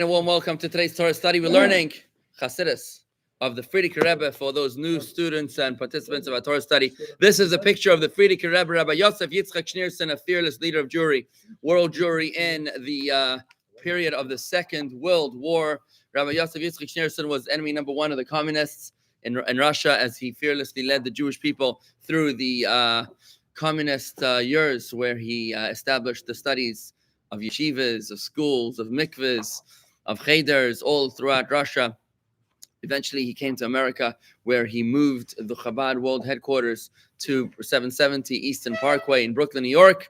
A warm welcome to today's Torah study. We're learning Chassidus of the Frierdiker Rebbe for those new students and participants of our Torah study. This is a picture of the Frierdiker Rebbe, Rabbi Yosef Yitzchak Schneerson, a fearless leader of world Jewry in the period of the Second World War. Rabbi Yosef Yitzchak Schneerson was enemy number one of the communists in Russia as he fearlessly led the Jewish people through the communist years where he established the studies of yeshivas, of schools, of mikvahs, of cheders, all throughout Russia. Eventually, he came to America, where he moved the Chabad World Headquarters to 770 Eastern Parkway in Brooklyn, New York,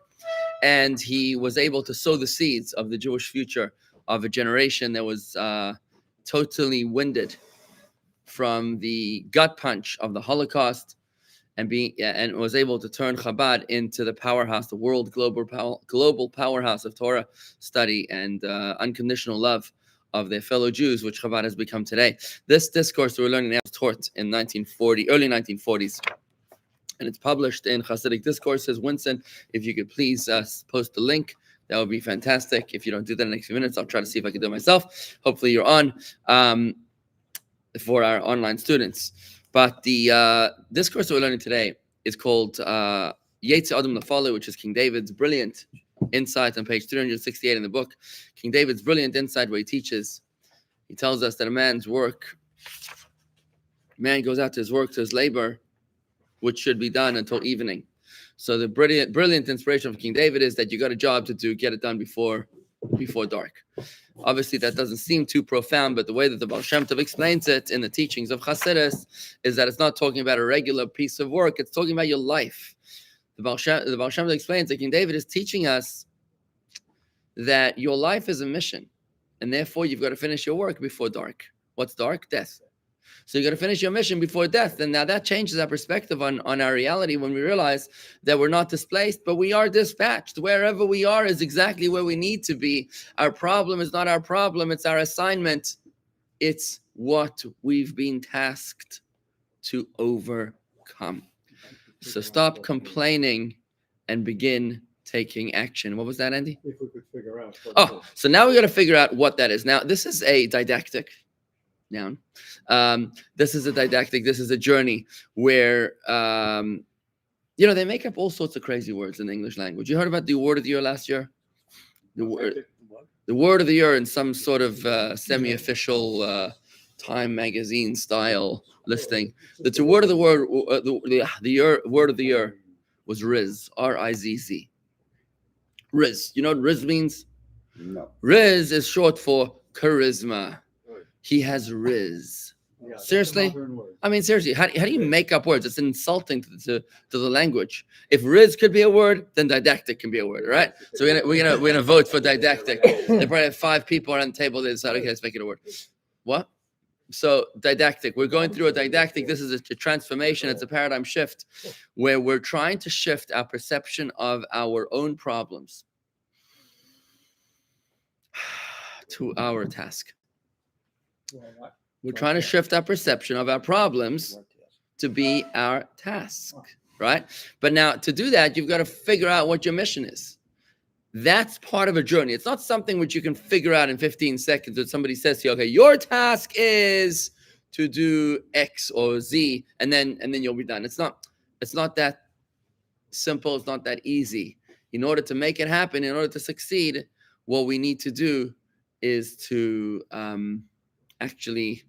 and he was able to sow the seeds of the Jewish future of a generation that was totally winded from the gut punch of the Holocaust, and was able to turn Chabad into the powerhouse, the world global powerhouse of Torah study and unconditional love of their fellow Jews, which Chabad has become today. This discourse we're learning now was taught in early 1940s, and it's published in Chassidic Discourses. Winston, if you could please post the link, that would be fantastic. If you don't do that in the next few minutes, I'll try to see if I can do it myself. Hopefully you're on for our online students. But the discourse that we're learning today is called Yetzei Adam Lepaalo, which is King David's brilliant insight on page 368 in the book. King David's brilliant insight where he tells us that a man goes out to his work, to his labor, which should be done until evening. So the brilliant inspiration of King David is that you got a job to do, get it done before dark. Obviously, that doesn't seem too profound, but the way that the Baal Shem Tov explains it in the teachings of Chassidus is that it's not talking about a regular piece of work, it's talking about your life. The Baal Shem Tov explains that King David is teaching us that your life is a mission, and therefore you've got to finish your work before dark. What's dark? Death. So you got to finish your mission before death. And now that changes our perspective on our reality when we realize that we're not displaced, but we are dispatched. Wherever we are is exactly where we need to be. Our problem is not our problem. It's our assignment. It's what we've been tasked to overcome. So stop complaining and begin taking action. What was that, Andy? If we could figure out. So now we got to figure out what that is. Now, this is a didactic noun. This is a didactic. This is a journey where, they make up all sorts of crazy words in the English language. You heard about the word of the year last year? The word of the year in some sort of semi-official Time magazine style listing. The word of the word of the year was Riz, R-I-Z-Z. Riz. You know what Riz means? No. Riz is short for charisma. He has Riz. Yeah, seriously? I mean, seriously, how do you make up words? It's insulting to the language. If Riz could be a word, then didactic can be a word, right? So we're gonna vote for didactic. They probably have 5 people around the table. They decide, okay, let's make it a word. What? So didactic. We're going through a didactic. This is a transformation. It's a paradigm shift where we're trying to shift our perception of our own problems to our task. We're trying to shift our perception of our problems to be our task, right? But now to do that, you've got to figure out what your mission is. That's part of a journey. It's not something which you can figure out in 15 seconds that somebody says to you, okay, your task is to do X or Z, and then you'll be done. It's not that simple. It's not that easy. In order to make it happen, in order to succeed, what we need to do is to actually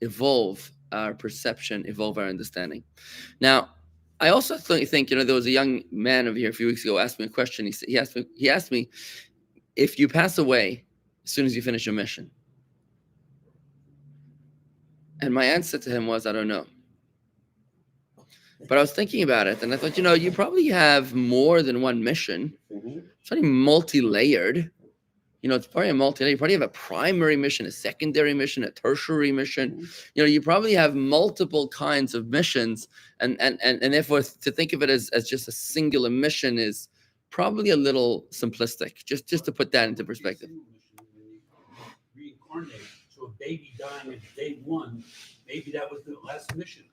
evolve our perception, evolve our understanding. Now, I also think, there was a young man over here a few weeks ago asked me a question. He asked me, if you pass away as soon as you finish your mission. And my answer to him was, I don't know. But I was thinking about it, and I thought, you probably have more than one mission. It's probably multi-layered. It's probably a multi-layered. You probably have a primary mission, a secondary mission, a tertiary mission. You probably have multiple kinds of missions, and therefore to think of it as just a singular mission is probably a little simplistic. Just to put that into perspective. Reincarnate, so a baby dying at day 1, maybe that was the last mission.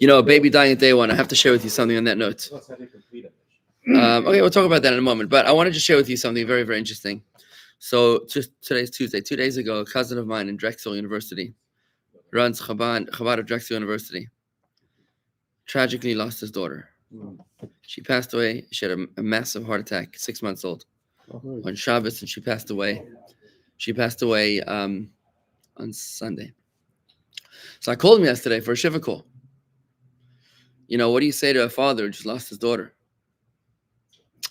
A baby dying at day 1. I have to share with you something on that note. Okay, we'll talk about that in a moment. But I wanted to share with you something very, very interesting. So just today's Tuesday. 2 days ago, a cousin of mine in Drexel University runs Chabad of Drexel University. Tragically lost his daughter. She passed away. She had a massive heart attack, 6 months old, on Shabbos, and she passed away. She passed away on Sunday. So I called him yesterday for a shiva call. You know, what do you say to a father who just lost his daughter?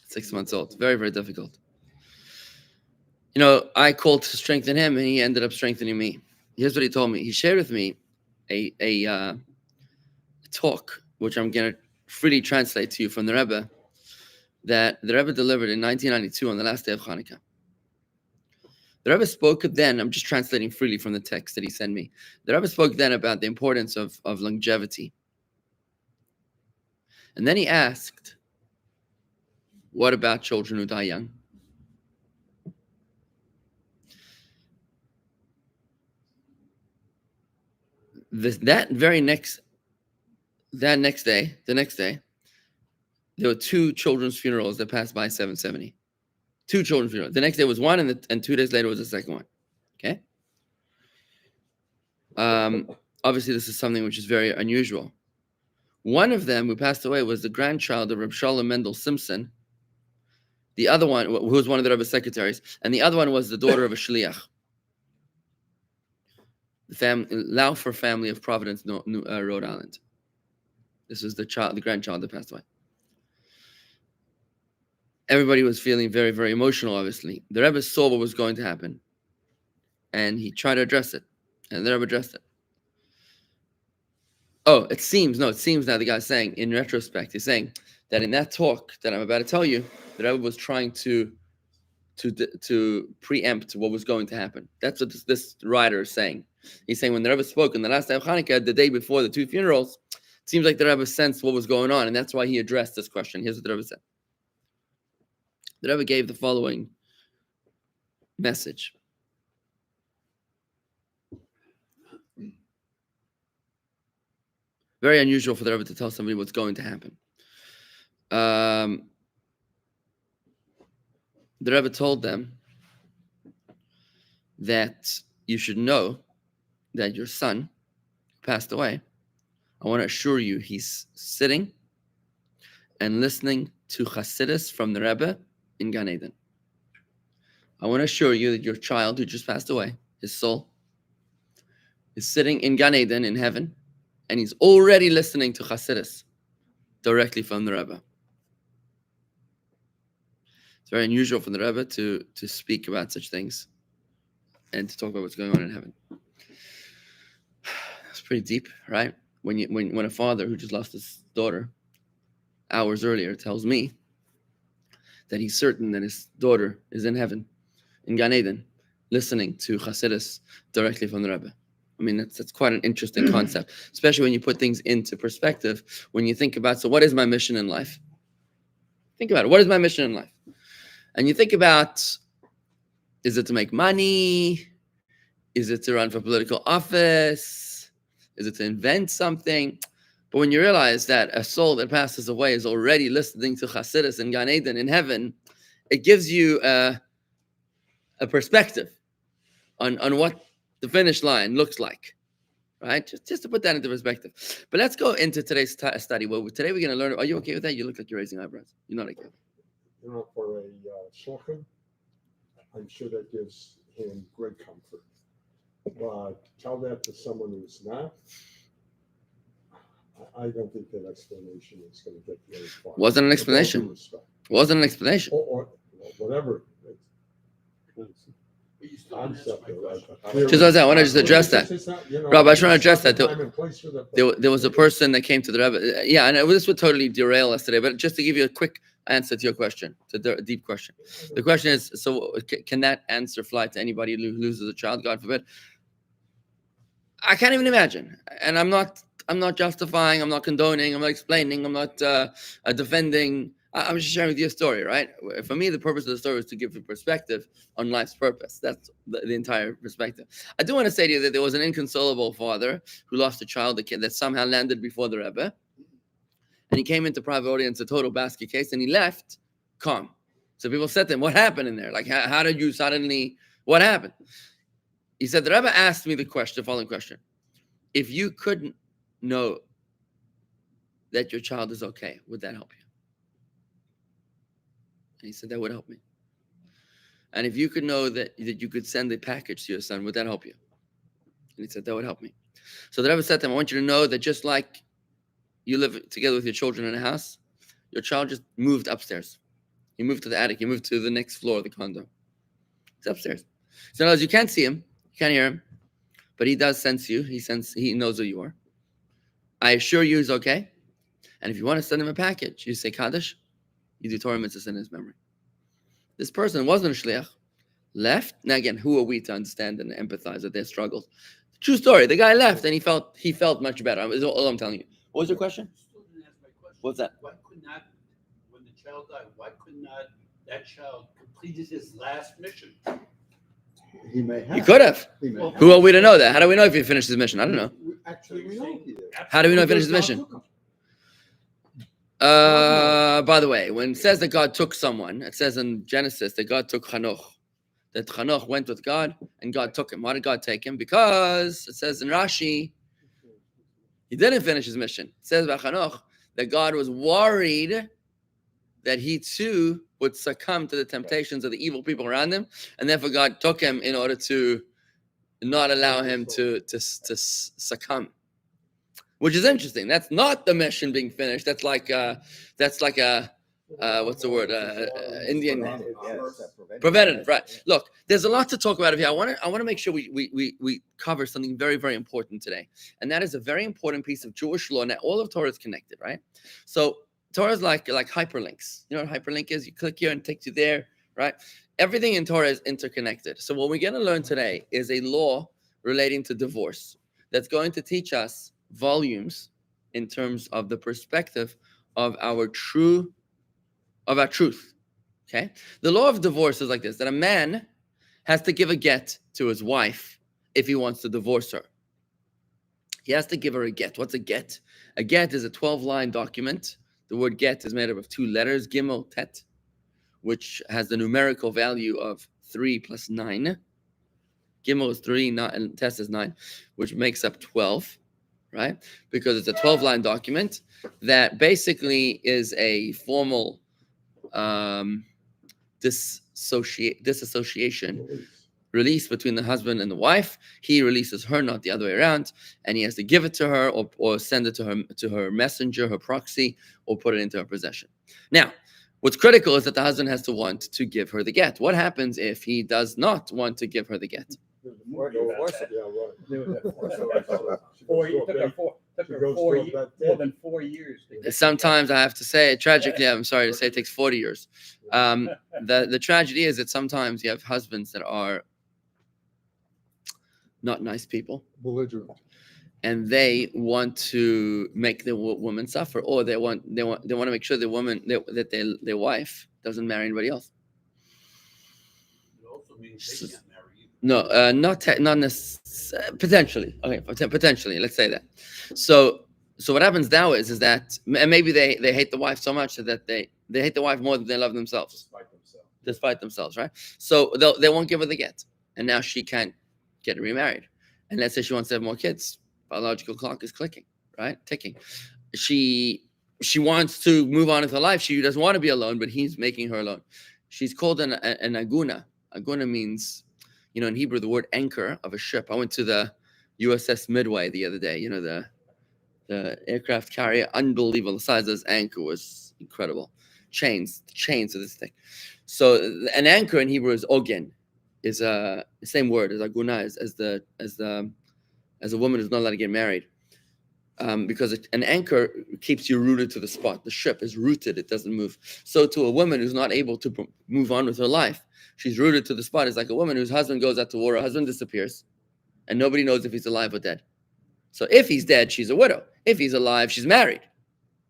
6 months old. Very, very difficult. You know, I called to strengthen him, and he ended up strengthening me. Here's what he told me. He shared with me a talk, which I'm going to freely translate to you from the Rebbe, that the Rebbe delivered in 1992 on the last day of Hanukkah. The Rebbe spoke then, I'm just translating freely from the text that he sent me. The Rebbe spoke then about the importance of longevity. And then he asked, what about children who die young? The next day, there were 2 children's funerals that passed by 770. 2 children's funerals. The next day was one, and 2 days later was the second one. Okay? Obviously, this is something which is very unusual. One of them who passed away was the grandchild of Reb Shalom Mendel Simpson. The other one, who was one of the Rebbe's secretaries, and the other one was the daughter of a shliach. The Laufer family of Providence, Rhode Island. This was the grandchild that passed away. Everybody was feeling very, very emotional, obviously. The Rebbe saw what was going to happen, and he tried to address it, and the Rebbe addressed it. Oh, it seems now the guy's saying, in retrospect, he's saying that in that talk that I'm about to tell you, the Rebbe was trying to preempt what was going to happen. That's what this writer is saying. He's saying when the Rebbe spoke on the last day of Hanukkah, the day before the 2 funerals, it seems like the Rebbe sensed what was going on, and that's why he addressed this question. Here's what the Rebbe said. The Rebbe gave the following message. Very unusual for the Rebbe to tell somebody what's going to happen. The Rebbe told them that you should know that your son passed away. I want to assure you he's sitting and listening to Chassidus from the Rebbe in Gan Eden. I want to assure you that your child who just passed away, his soul, is sitting in Gan Eden in heaven, and he's already listening to Chassidus directly from the Rebbe. It's very unusual for the Rebbe to speak about such things and to talk about what's going on in heaven. It's pretty deep, right? When a father who just lost his daughter hours earlier tells me that he's certain that his daughter is in heaven, in Gan Eden, listening to Chassidus directly from the Rebbe. I mean, that's quite an interesting concept, especially when you put things into perspective. When you think about, so what is my mission in life? Think about it. What is my mission in life? And you think about, is it to make money? Is it to run for political office? Is it to invent something? But when you realize that a soul that passes away is already listening to Chassidus in Gan Eden in heaven, it gives you a perspective on what the finish line looks like, right? Just to put that into perspective. But let's go into today's study. Well, today we're going to learn. Are you okay with that? You look like you're raising eyebrows. You're not okay. You know, for a shochem, I'm sure that gives him great comfort. But tell that to someone who's not. I don't think that explanation is going to get very far. Wasn't an explanation. Wasn't an explanation. Or whatever. Concept. Just I want to just address that. Rob, I just want to address that. There was a person that came to the Rebbe. Yeah, and this would totally derail us today, but just to give you a quick answer to your question, to the deep question. The question is, so can that answer fly to anybody who loses a child, God forbid? I can't even imagine. And I'm not justifying, I'm not condoning, I'm not explaining, I'm not defending. I'm just sharing with you a story, right? For me, the purpose of the story is to give you perspective on life's purpose. That's the entire perspective. I do want to say to you that there was an inconsolable father who lost a child, a kid that somehow landed before the Rebbe. And he came into private audience, a total basket case, and he left calm. So people said to him, what happened in there? Like, how did you suddenly, what happened? He said, the Rebbe asked me the following question. If you couldn't know that your child is okay, would that help you? And he said, that would help me. And if you could know that you could send a package to your son, would that help you? And he said, that would help me. So the Rebbe said to him, I want you to know that just like you live together with your children in a house, your child just moved upstairs. He moved to the attic. He moved to the next floor of the condo. He's upstairs. So in other words, you can't see him. You can't hear him. But he does sense you. He knows who you are. I assure you he's okay. And if you want to send him a package, you say Kaddish, you do Torah mitzvahs in his memory. This person wasn't a shliach, left. Now again, who are we to understand and empathize with their struggles? True story. The guy left and he felt much better. That's all I'm telling you. What was your question? Still didn't answer my question. What's that? Why could not, when the child died, why could not that child completed his last mission? He may have. He could have. He may Well, have. Who are we to know that? How do we know if he finished his mission? I don't know. Actually, we know he did. How do we know he finished his mission? By the way, when it says that God took someone, it says in Genesis that God took Hanoch. That Hanoch went with God and God took him. Why did God take him? Because it says in Rashi, he didn't finish his mission. It says about Hanoch that God was worried that he too would succumb to the temptations of the evil people around him, and therefore God took him in order to not allow him to succumb. Which is interesting. That's not the mission being finished. That's like a what's the word? Indian preventative, right? Look, there's a lot to talk about here. I want to make sure we cover something very, very important today, and that is a very important piece of Jewish law. Now, all of Torah is connected, right? So Torah is like hyperlinks. You know what a hyperlink is? You click here and it takes you there, right? Everything in Torah is interconnected. So what we're going to learn today is a law relating to divorce that's going to teach us volumes in terms of the perspective of our truth. Okay, the law of divorce is like this: that a man has to give a get to his wife if he wants to divorce her. He has to give her a get. What's a get? A get is a 12-line document. The word get is made up of two letters, gimel, tet, which has the numerical value of 3 plus 9. Gimel is 3, and tet is 9, which makes up 12. Right? Because it's a 12-line document that basically is a formal disassociation release between the husband and the wife. He releases her, not the other way around, and he has to give it to her or send it to her messenger, her proxy, or put it into her possession. Now, what's critical is that the husband has to want to give her the get. What happens if he does not want to give her the get? More than 4 years. Sometimes I have to say, tragically, I'm sorry to say, it takes 40 years. The tragedy is that sometimes you have husbands that are not nice people, belligerent. and they want to make the woman suffer, or they want to make sure the woman that their wife doesn't marry anybody else. It also means they can't marry you. No, not potentially. Okay, potentially. Let's say that. So what happens now is that, and maybe they hate the wife so much that they hate the wife more than they love themselves. Despite themselves, right? So they won't give her the get, and now she can't get remarried. And let's say she wants to have more kids. Biological clock is ticking, right? Ticking. She wants to move on with her life. She doesn't want to be alone, but he's making her alone. She's called an aguna. Aguna means, in Hebrew, the word anchor of a ship. I went to the USS Midway the other day. The aircraft carrier, unbelievable. The size of this anchor was incredible. Chains of this thing. So an anchor in Hebrew is ogen, is the same word as aguna, as a woman who's not allowed to get married, because an anchor keeps you rooted to the spot. The ship is rooted; it doesn't move. So to a woman who's not able to move on with her life, she's rooted to the spot. It's like a woman whose husband goes out to war, her husband disappears, and nobody knows if he's alive or dead. So if he's dead, she's a widow. If he's alive, she's married.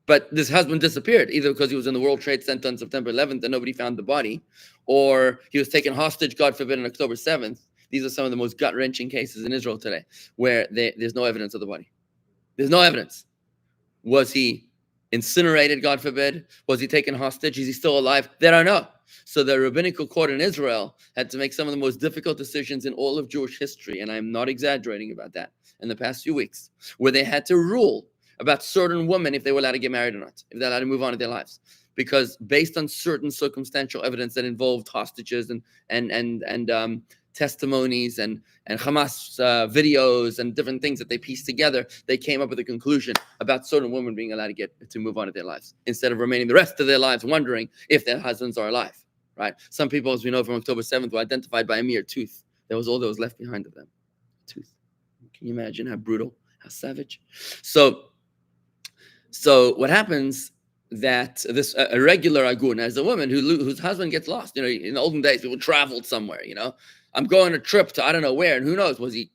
But this husband disappeared, either because he was in the World Trade Center on September 11th and nobody found the body, or he was taken hostage, God forbid, on October 7th. These are some of the most gut-wrenching cases in Israel today, where there's no evidence of the body. There's no evidence. Was he incinerated, God forbid? Was he taken hostage? Is he still alive? They don't know. So the rabbinical court in Israel had to make some of the most difficult decisions in all of Jewish history, and I'm not exaggerating about that, in the past few weeks, where they had to rule about certain women if they were allowed to get married or not, if they're allowed to move on in their lives. Because based on certain circumstantial evidence that involved hostages and testimonies and Hamas videos and different things that they pieced together, they came up with a conclusion about certain women being allowed to move on in their lives instead of remaining the rest of their lives wondering if their husbands are alive. Right? Some people, as we know from October 7th, were identified by a mere tooth. That was all that was left behind of them. Tooth. Can you imagine how brutal, how savage? So what happens? That this a regular aguna is a woman whose husband gets lost. In the olden days, people traveled somewhere. I'm going a trip to I don't know where, and who knows? Was he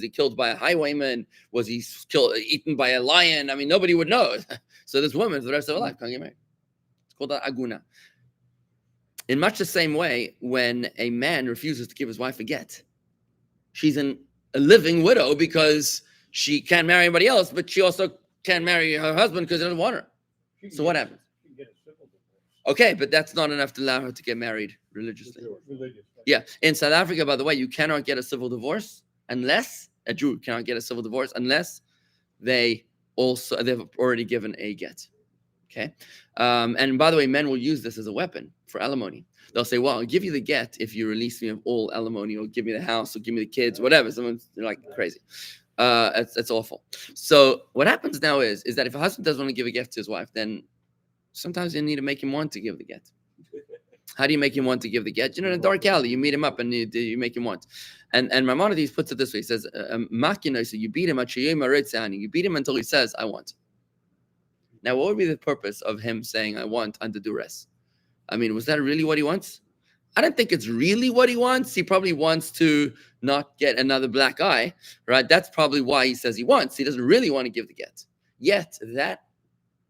killed by a highwayman? Was he eaten by a lion? I mean, nobody would know. So this woman, for the rest of her life, can't get married. It's called an aguna. In much the same way, when a man refuses to give his wife a get, she's a living widow because she can't marry anybody else, but she also can't marry her husband because he doesn't want her. So what happens? Okay, but that's not enough to allow her to get married religiously. Yeah, in South Africa, by the way, you cannot get a civil divorce unless a Jew cannot get a civil divorce unless they've already given a get. Okay, and by the way, men will use this as a weapon for alimony. They'll say, "Well, I'll give you the get if you release me of all alimony, or give me the house, or give me the kids, whatever." Someone's like crazy. It's awful. So what happens now is that if a husband doesn't want to give a gift to his wife, then sometimes you need to make him want to give the get. How do you make him want to give the get? In a dark alley, you meet him up and you make him want. And Maimonides puts it this way: he says, so you beat him you beat him until he says, "I want." Now, what would be the purpose of him saying, "I want" under duress? I mean, was that really what he wants? I don't think it's really what he wants. He probably wants to not get another black eye, right? That's probably why he says he wants. He doesn't really want to give the get. Yet that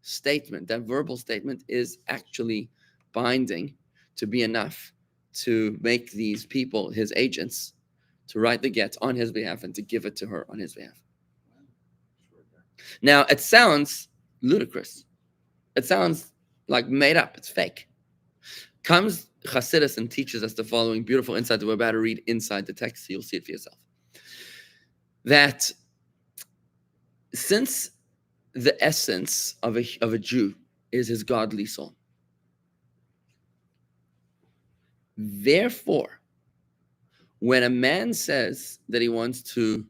statement, that verbal statement, is actually binding to be enough to make these people his agents, to write the get on his behalf and to give it to her on his behalf. Now, it sounds ludicrous. It sounds like made up. It's fake. Comes Chassidus and teaches us the following beautiful insight that we're about to read inside the text, so you'll see it for yourself. That since the essence of a Jew is his godly soul, therefore, when a man says that he wants to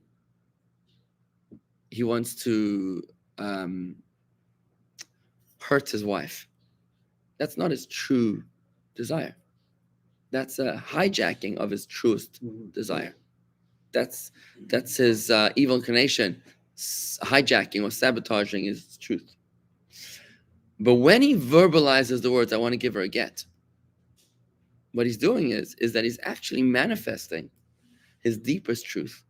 hurt his wife, that's not his true desire. That's a hijacking of his truest desire. That's his evil inclination, hijacking or sabotaging his truth. But when he verbalizes the words, "I want to give her a get," what he's doing is that he's actually manifesting his deepest truth,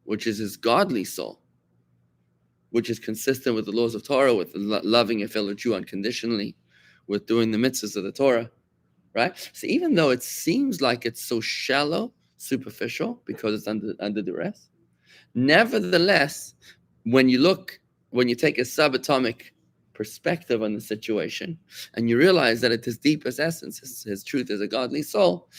which is his godly soul, which is consistent with the laws of Torah, with loving a fellow Jew unconditionally, with doing the mitzvahs of the Torah. Right? So even though it seems like it's so shallow, superficial, because it's under duress, nevertheless, when you take a subatomic perspective on the situation, and you realize that at his deepest essence, his truth is a godly soul,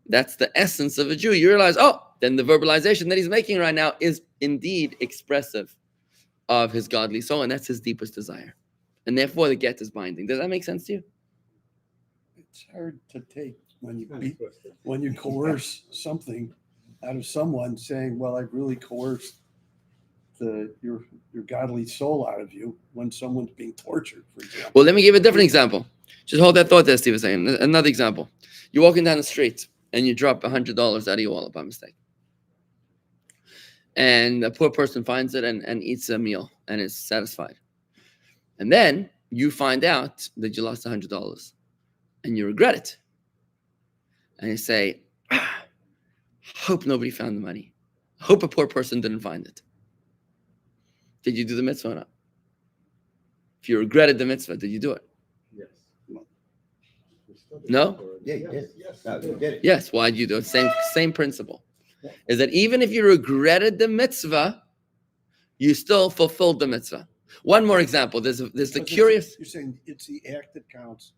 that's the essence of a Jew. You realize, then the verbalization that he's making right now is indeed expressive of his godly soul, and that's his deepest desire. And therefore, the get is binding. Does that make sense to you? It's hard to take when you coerce something out of someone, saying, "Well, I've really coerced your godly soul out of you," when someone's being tortured, for example. Well, let me give a different example. Just hold that thought there, Steve was saying. Another example. You're walking down the street and you drop $100 out of your wallet by mistake. And a poor person finds it and eats a meal and is satisfied. And then you find out that you lost $100. And you regret it. And you say, hope nobody found the money. Hope a poor person didn't find it. Did you do the mitzvah or not? If you regretted the mitzvah, did you do it? Yes. No? Yeah, yes. No, you did it. Yes. Why did you do it? Same principle. Is that even if you regretted the mitzvah, you still fulfilled the mitzvah. One more example. There's the Because curious. You're saying it's the act that counts,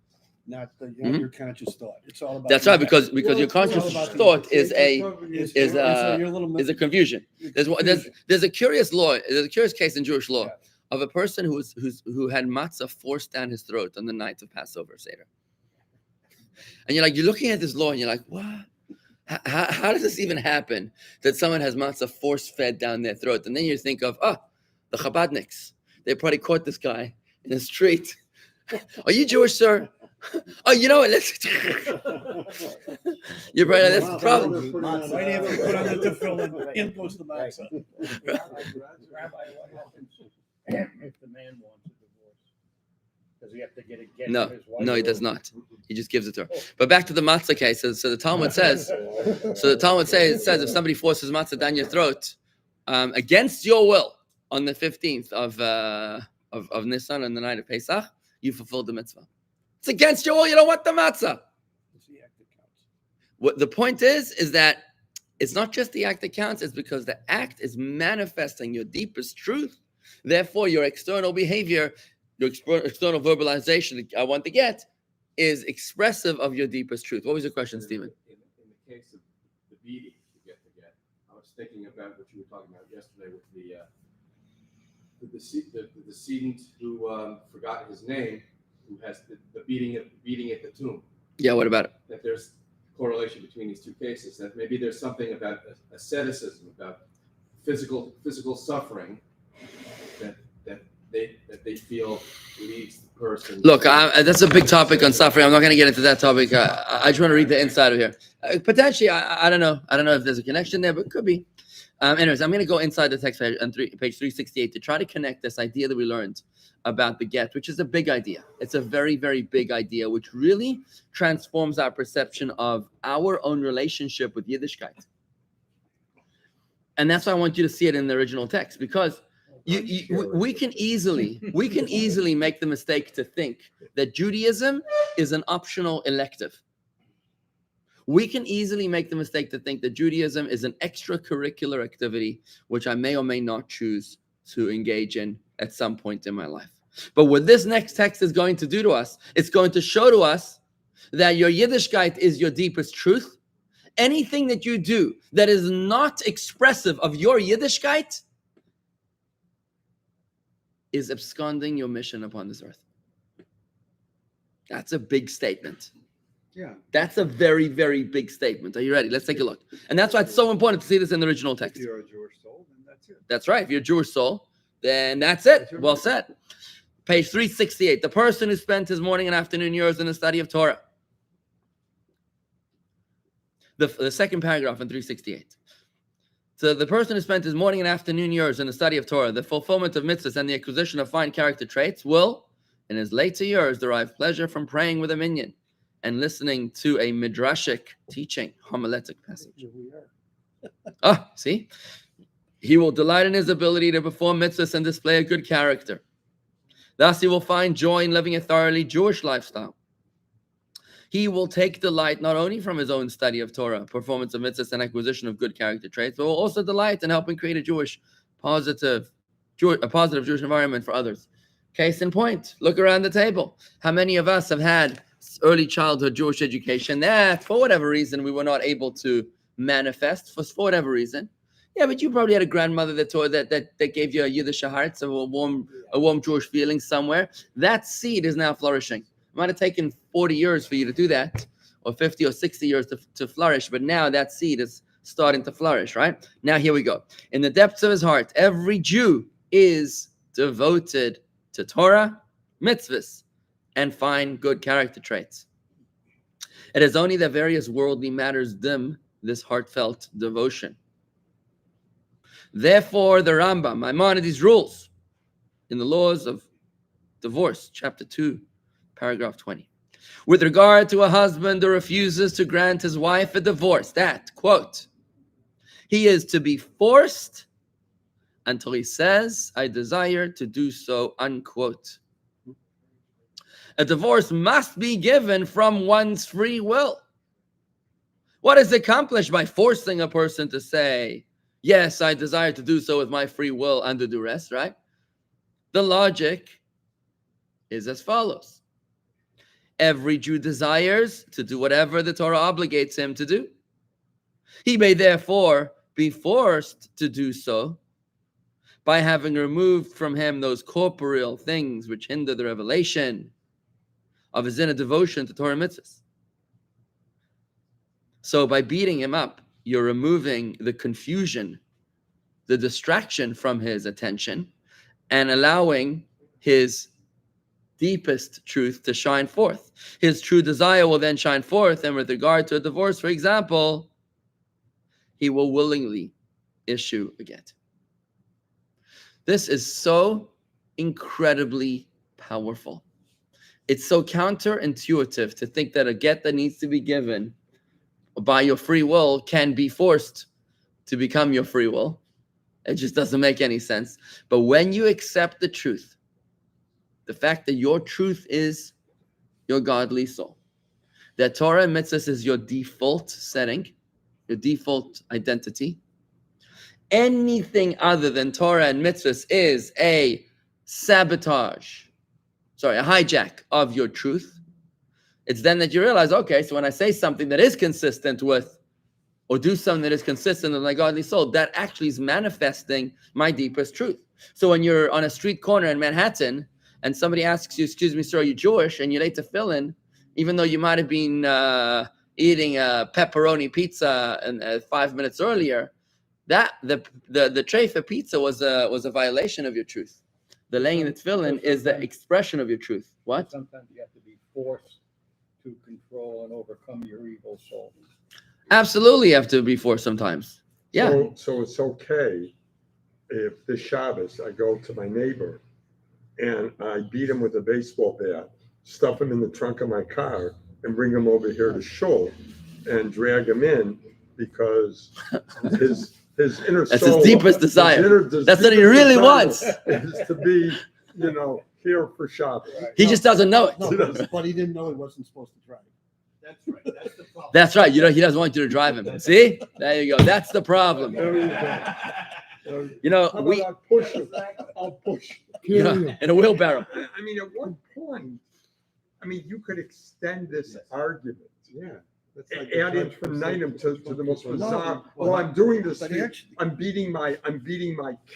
not Mhm. your conscious thought. It's all about. That's the right, because act. your conscious all about the thought is It's a your little is a confusion. There's a curious law. There's a curious case in Jewish law Yeah. of a person who had matzah forced down his throat on the night of Passover Seder. And you're looking at this law and you're like, what? How does this even happen that someone has matzah force fed down their throat? And then you think of, the Chabadniks. They probably caught this guy in the street. Are you Jewish, sir? Oh, you know what? You're right. That's the problem. Why do you have to put on the tefillin? In goes the matzah. Rabbi, what happens if the man wants a divorce? Does he have to get a get No, from his wife? no, he does not. He just gives it to her. But back to the matzah case. So the Talmud says, it says if somebody forces matzah down your throat against your will on the 15th of Nisan on the night of Pesach, you fulfilled the mitzvah. It's against your will. You don't want the matzah. It's the act that counts. What the point is that it's not just the act that counts. It's because the act is manifesting your deepest truth. Therefore, your external behavior, your external verbalization, I want to get, is expressive of your deepest truth. What was your question, Stephen? In the case of the beating to get, I was thinking about what you were talking about yesterday with the decedent who forgot his name, who has the beating at the tomb. Yeah, what about it? That there's correlation between these two cases. That maybe there's something about asceticism, about physical suffering that they feel leads the person. Look, that's a big topic on suffering. I'm not going to get into that topic. I just want to read the inside of here. Potentially, I don't know. I don't know if there's a connection there, but it could be. Anyways, I'm going to go inside the text page on page 368 to try to connect this idea that we learned about the get, which is a big idea. It's a very, very big idea, which really transforms our perception of our own relationship with Yiddishkeit. And that's why I want you to see it in the original text, because we can easily make the mistake to think that Judaism is an optional elective. We can easily make the mistake to think that Judaism is an extracurricular activity, which I may or may not choose to engage in at some point in my life. But what this next text is going to do to us, it's going to show to us that your Yiddishkeit is your deepest truth. Anything that you do that is not expressive of your Yiddishkeit is absconding your mission upon this earth. That's a big statement. Yeah. That's a very, very big statement. Are you ready? Let's take a look. And that's why it's so important to see this in the original text. If you're a Jewish soul, then that's it. That's right. If you're a Jewish soul, then that's it. Well said. Page 368. The person who spent his morning and afternoon years in the study of Torah. The second paragraph in 368. So the person who spent his morning and afternoon years in the study of Torah, the fulfillment of mitzvahs, and the acquisition of fine character traits will, in his later years, derive pleasure from praying with a minyan and listening to a midrashic teaching, homiletic passage. Here we are. See? He will delight in his ability to perform mitzvahs and display a good character. Thus, he will find joy in living a thoroughly Jewish lifestyle. He will take delight not only from his own study of Torah, performance of mitzvahs, and acquisition of good character traits, but will also delight in helping create a positive Jewish environment for others. Case in point, look around the table. How many of us have had early childhood Jewish education that, for whatever reason, we were not able to manifest, for whatever reason? Yeah, but you probably had a grandmother that gave you a Yiddish heart, so a warm Jewish feeling somewhere. That seed is now flourishing. It might have taken 40 years for you to do that, or 50 or 60 years to flourish, but now that seed is starting to flourish, right? Now here we go. In the depths of his heart, every Jew is devoted to Torah, mitzvahs, and fine good character traits. It is only that various worldly matters dim this heartfelt devotion. Therefore, the Rambam, Maimonides, rules in the laws of divorce, chapter 2, paragraph 20. With regard to a husband who refuses to grant his wife a divorce, that, quote, he is to be forced until he says, I desire to do so, unquote. A divorce must be given from one's free will. What is accomplished by forcing a person to say, yes, I desire to do so with my free will under duress, right? The logic is as follows. Every Jew desires to do whatever the Torah obligates him to do. He may therefore be forced to do so by having removed from him those corporeal things which hinder the revelation of his inner devotion to Torah mitzvahs. So by beating him up, you're removing the confusion, the distraction from his attention, and allowing his deepest truth to shine forth. His true desire will then shine forth, and with regard to a divorce, for example, he will willingly issue a get. This is so incredibly powerful. It's so counterintuitive to think that a get that needs to be given by your free will can be forced to become your free will. It just doesn't make any sense. But when you accept the truth, the fact that your truth is your godly soul, that Torah and mitzvahs is your default setting, your default identity, anything other than Torah and mitzvahs is a hijack of your truth. It's then that you realize, okay, so when I say something that is consistent with, or do something that is consistent with my godly soul, that actually is manifesting my deepest truth. So when you're on a street corner in Manhattan and somebody asks you, excuse me, sir, are you Jewish? And you're late to fill in, even though you might have been eating a pepperoni pizza 5 minutes earlier, that the tray for pizza was a violation of your truth. The laying the tefillin is the expression of your truth. What? Sometimes you have to be forced to control and overcome your evil soul. Absolutely, you have to be forced sometimes. Yeah. So it's okay if this Shabbos I go to my neighbor and I beat him with a baseball bat, stuff him in the trunk of my car, and bring him over here to shul and drag him in because his inner That's soul, his deepest desire. That's what he really wants. Is to be, here for Shabbos. He just doesn't know it. No, but he didn't know he wasn't supposed to drive. That's right. That's the problem. That's right. He doesn't want you to drive him. See? There you go. That's the problem. There you go. How How we about I push him? I'll push. in a wheelbarrow. I mean, at one point, you could extend this argument. Yeah. Ad infinitum to the most bizarre. Well, I'm doing this. But actually, I'm beating my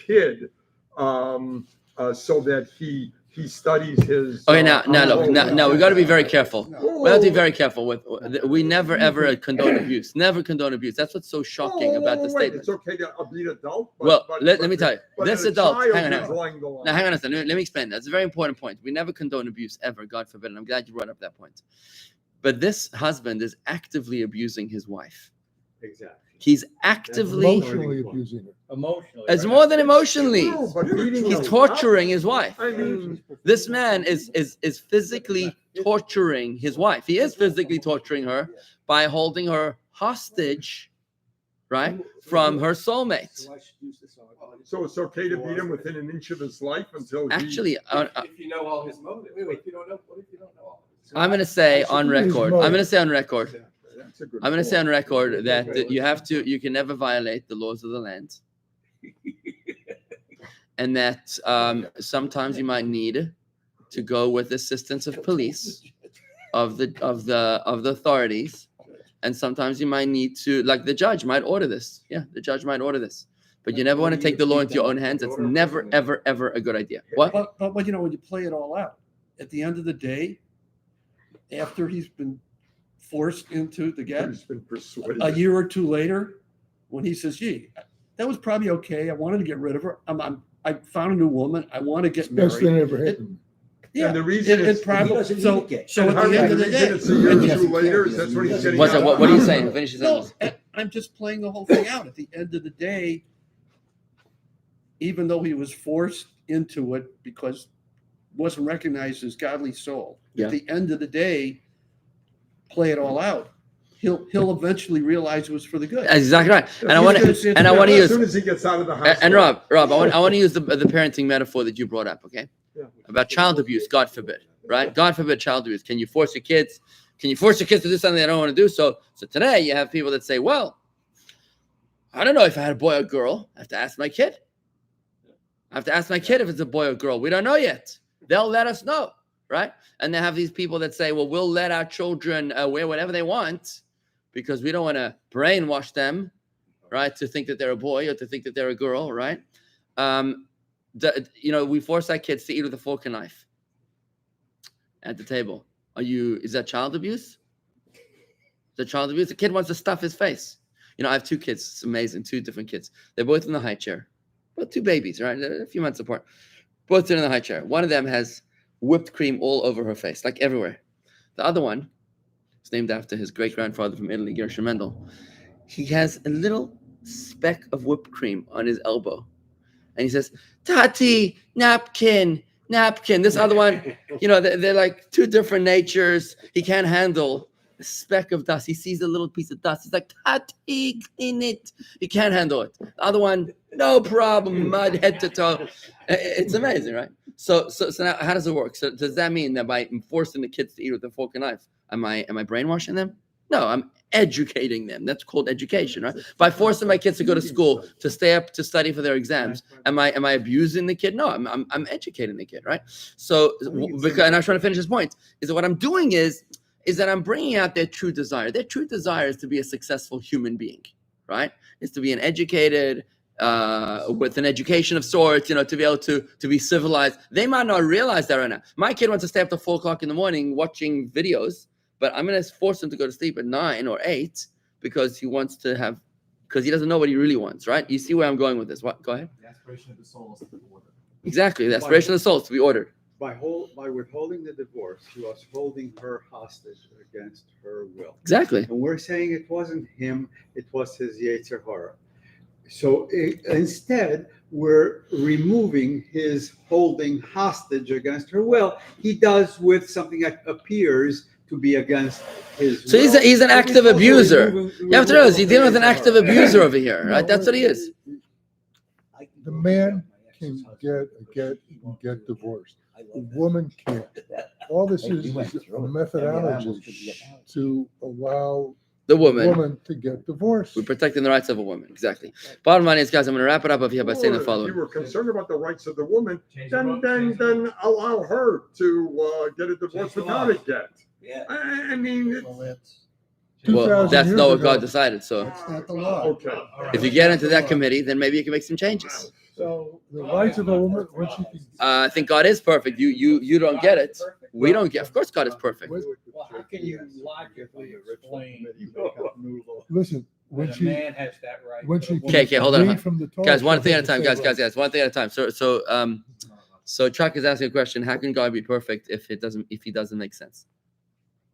kid, so that he studies his. Okay, now we got to be very careful. no. We have to be very careful with. We never ever condone abuse. Never condone abuse. That's what's so shocking about the statement. It's okay to beat adult. Let me tell you, this adult. Hang on. Drawing the line. Now, hang on a second. Let me explain. That's a very important point. We never condone abuse ever, God forbid. And I'm glad you brought up that point. But this husband is actively abusing his wife. Exactly. He's actively. Emotionally abusing her. Emotionally. It's right? more than emotionally. No, but beating He's her torturing his wife. I mean, This man is physically torturing his wife. He is physically torturing her by holding her hostage, right, from her soulmate. so it's okay to beat him within an inch of his life until he. Actually, If you know all his motives. What if you don't know all of his? I'm going to say on record. I'm going to say on record That's a good I'm going to say point. on record that you can never violate the laws of the land, and that sometimes you might need to go with assistance of police, of the authorities, and sometimes you might need to, like the judge might order this. Yeah, the judge might order this, but you never want to take the law into your own hands. It's never, ever, ever a good idea. What? But when you play it all out, at the end of the day, after he's been forced into the get, He's been persuaded. a year or two later, when he says, "Gee, that was probably okay. I wanted to get rid of her. I found a new woman. I want to get married." Best thing ever happened. Yeah, And the reason it probably doesn't so. need to get- So at Harvey, the end of the day, it's a year or two later, that's what he's getting. What's that? out. What are you saying? Finish your no, sentence. I'm just playing the whole thing out. At the end of the day, even though he was forced into it because it wasn't recognized as godly soul, Yeah. at the end of the day, play it all out. He'll eventually realize it was for the good. That's exactly right. And I He's want gonna- to and I want to as use soon as he gets out of the hospital. and Rob, I want to use the parenting metaphor that you brought up. Okay. Yeah. About child abuse, God forbid, right? God forbid child abuse. Can you force your kids to do something they don't want to do? So today you have people that say, well, I don't know if I had a boy or girl. I have to ask my kid. I have to ask my kid if it's a boy or girl. We don't know yet. They'll let us know, right? And they have these people that say, well, we'll let our children wear whatever they want because we don't want to brainwash them, right, to think that they're a boy or to think that they're a girl, right? We force our kids to eat with a fork and knife at the table. Is that child abuse? Is that child abuse? The kid wants to stuff his face. I have two kids. It's amazing. Two different kids. They're both in the high chair. Both two babies, right? They're a few months apart. Both sit in the high chair. One of them has whipped cream all over her face, like everywhere. The other one is named after his great-grandfather from Italy, Gershon Mendel. He has a little speck of whipped cream on his elbow. And he says, Tati, napkin. This other one, they're like two different natures. He can't handle a speck of dust. He sees a little piece of dust. He's like, Tati, clean it. He can't handle it. The other one, no problem, mud head to toe. It's amazing, right? So now how does it work? So does that mean that by forcing the kids to eat with a fork and knife, am I brainwashing them? No, I'm educating them. That's called education, right? By forcing my kids to go to school, to stay up to study for their exams, am I abusing the kid? No, I'm educating the kid, right? So, and I was trying to finish this point, is that what I'm doing is that I'm bringing out their true desire. Their true desire is to be a successful human being, right? Is to be an educated, with an education of sorts, to be able to be civilized. They might not realize that right now. My kid wants to stay up till 4 o'clock in the morning watching videos, but I'm going to force him to go to sleep at 9 or 8 because he doesn't know what he really wants, right? You see where I'm going with this. What? Go ahead. The aspiration of the soul is to be ordered. Exactly. The aspiration of the soul is to be ordered. By withholding the divorce, he was holding her hostage against her will. Exactly. And we're saying it wasn't him, it was his Yetzei Hara. So instead, we're removing his holding hostage against her will. He does with something that appears to be against his So will. he's an active abuser. You have to realize he's dealing with an active abuser over here, right? That's what he is. The man can get divorced. The woman can't. All this is a methodology to allow The a woman. woman to get divorced. We're protecting the rights of a woman. Exactly. Bottom line is, guys, I'm going to wrap it up over here by saying the If following. you were concerned about the rights of the woman, then allow her to get a divorce without it yet. Yeah. I mean, Well, 2,000 that's years not what ago. God decided. So That's not the law. okay. if you get into that committee, then maybe you can make some changes. So the rights of a woman, when she can. I think God is perfect. You don't get it. We don't get. Of course, God is perfect. Well, how can you logically explain Listen, when that a she, man has that right? when but a she. woman Okay, hold on. read from the Torah, Guys, one she thing at a has time. the same Guys, one thing at a time. So Chuck is asking a question. How can God be perfect if he doesn't make sense?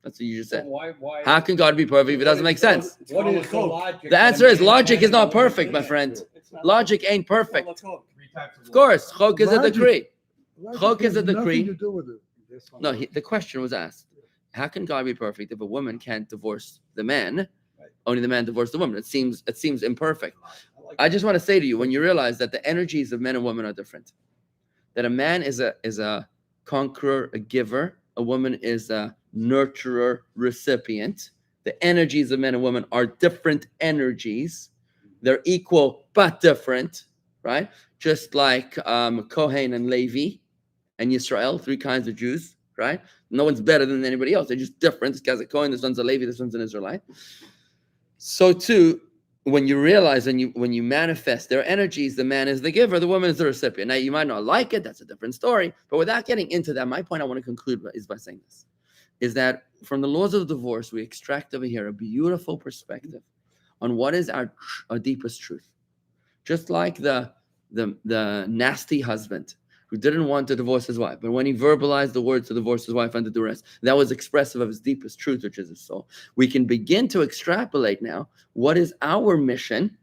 That's what you just So said. why? How can God be perfect if it doesn't make sense? What is the logic? The answer is logic is not perfect, my friend. Logic ain't perfect. Of course, chok is a Logic- decree. Logic Chok is has a decree. nothing to do with it. No, the question was asked. How can God be perfect if a woman can't divorce the man? Only the man divorced the woman. It seems imperfect. I just want to say to you, when you realize that the energies of men and women are different, that a man is a conqueror, a giver, a woman is a nurturer, recipient. The energies of men and women are different energies. They're equal but different, right? Just like Kohen and Levi and Yisrael, 3 kinds of Jews, right? No one's better than anybody else. They're just different. This guy's a Kohen, this one's a Levi, this one's an Israelite. So too, when you realize and when you manifest their energies, the man is the giver, the woman is the recipient. Now, you might not like it. That's a different story. But without getting into that, my point I want to conclude is by saying this, is that from the laws of divorce, we extract over here a beautiful perspective on what is our deepest truth. Just like the nasty husband who didn't want to divorce his wife, but when he verbalized the words to divorce his wife under duress, that was expressive of his deepest truth, which is his soul. We can begin to extrapolate now what is our mission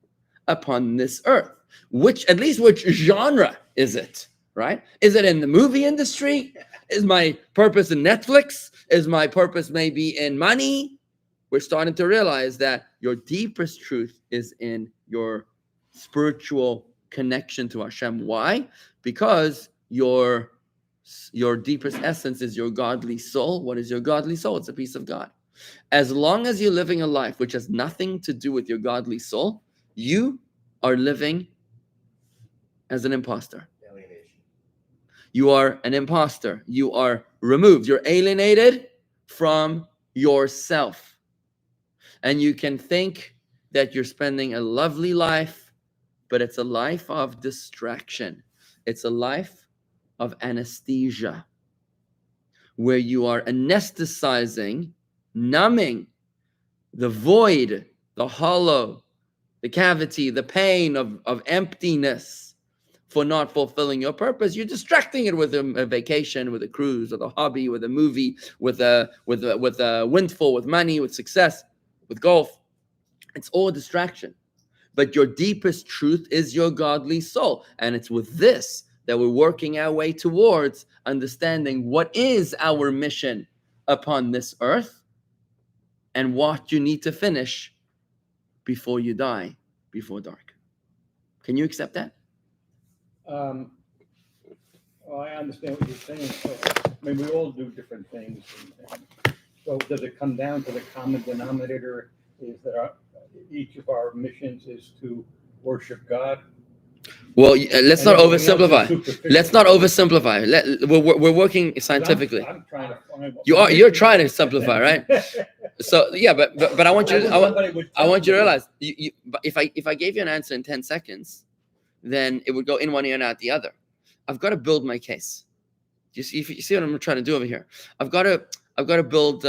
upon this earth. Which genre is it, right? Is it in the movie industry? Is my purpose in Netflix? Is my purpose maybe in money? We're starting to realize that your deepest truth is in your spiritual connection to Hashem. Why? Because your deepest essence is your godly soul. What is your godly soul? It's a piece of God. As long as you're living a life which has nothing to do with your godly soul, you are living as an imposter. You are an imposter. You are removed. You're alienated from yourself. And you can think that you're spending a lovely life, but it's a life of distraction. It's a life of anesthesia, where you are anesthetizing, numbing the void, the hollow, the cavity, the pain of emptiness for not fulfilling your purpose. You're distracting it with a vacation, with a cruise, with a hobby, with a movie, with a windfall, with money, with success, with golf. It's all distraction. But your deepest truth is your godly soul. And it's with this that we're working our way towards understanding what is our mission upon this earth and what you need to finish before you die, before dark. Can you accept that? Well, I understand what you're saying. So, I mean, we all do different things. And so does it come down to the common denominator is that each of our missions is to worship God? Well, let's not oversimplify. Let's not oversimplify. We're working scientifically. I'm trying to find You're trying to simplify, right? So yeah, but I want you to I want you to realize but if I gave you an answer in 10 seconds, then it would go in one ear and out the other. I've got to build my case. You see what I'm trying to do over here? I've got to build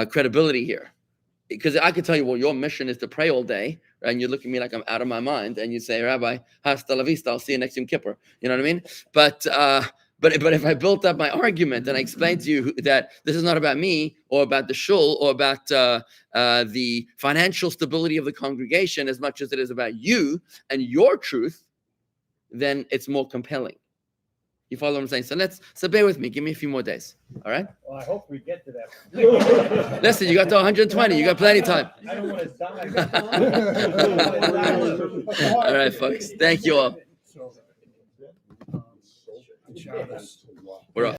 credibility here, because I could tell you, well, your mission is to pray all day, and you look at me like I'm out of my mind, and you say, Rabbi, hasta la vista, I'll see you next Yom Kippur. You know what I mean? But if I built up my argument and I explained to you that this is not about me or about the shul or about the financial stability of the congregation as much as it is about you and your truth, then it's more compelling. You follow what I'm saying? So bear with me. Give me a few more days. All right? Well, I hope we get to that. Listen, you got to 120. You got plenty of time. I don't want to die. All right, folks. Thank you all. So, Chassidus, We're off.